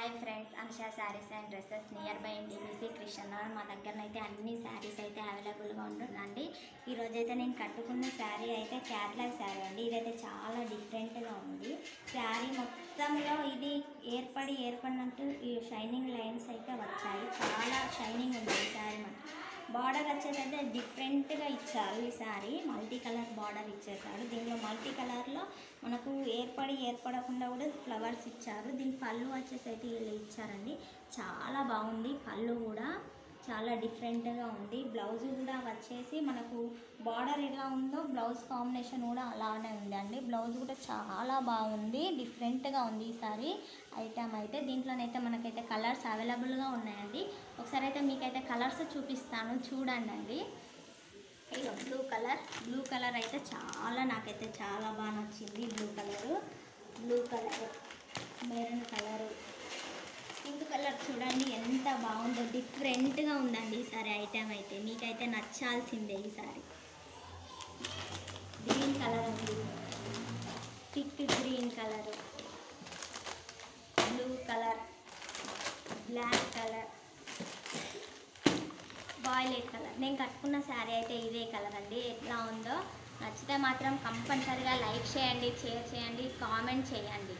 Hi friends, Anusha saris and dresses near by NTPC Krishnanagar. మా దగ్గరనైతే అన్ని శారీస్ అయితే అవైలబుల్గా ఉంటుందండి. ఈరోజైతే నేను కట్టుకున్న శారీ అయితే క్యాట్లాగ్ శారీ అండి. ఇదైతే చాలా డిఫరెంట్గా ఉంది. శారీ మొత్తంలో ఇది ఏర్పడినట్టు ఈ షైనింగ్ లైన్స్ అయితే వచ్చాయి. చాలా షైనింగ్ ఉంది ఈ శారీ. బార్డర్ వచ్చేసైతే డిఫరెంట్గా ఇచ్చారు. ఈ శారీ మల్టీ కలర్ బార్డర్ ఇచ్చేసాడు. దీనిలో మల్టీ కలర్లో మనకు ఏర్పడకుండా కూడా ఫ్లవర్స్ ఇచ్చారు. దీని పళ్ళు వచ్చేసి అయితే ఇలా ఇచ్చారండి. చాలా బాగుంది. పళ్ళు కూడా చాలా డిఫరెంట్గా ఉంది. బ్లౌజ్ కూడా వచ్చేసి మనకు బార్డర్ ఎలా ఉందో బ్లౌజ్ కాంబినేషన్ కూడా అలానే ఉందండి. బ్లౌజ్ కూడా చాలా బాగుంది. డిఫరెంట్గా ఉంది ఈసారి ఐటమ్ అయితే. దీంట్లోనైతే మనకైతే కలర్స్ అవైలబుల్గా ఉన్నాయండి. ఒకసారి అయితే మీకైతే కలర్స్ చూపిస్తాను, చూడండి అండి. ఇక బ్లూ కలర్ అయితే నాకైతే చాలా బాగా నచ్చింది. Blue colour maroon colour, pink colour చూడండి ఎంత బాగుందో. డిఫరెంట్గా ఉందండి ఈసారి ఐటమ్ అయితే. మీకైతే నచ్చాల్సిందే ఈసారి. గ్రీన్ కలర్ ఉంది, thick green colour, blue colour, black colour, violet colour. నేను కట్టుకున్న శారీ అయితే ఇదే కలర్ అండి. ఎట్లా ఉందో నచ్చితే మాత్రం కంపల్సరీగా లైక్ చేయండి, షేర్ చేయండి, కామెంట్ చేయండి.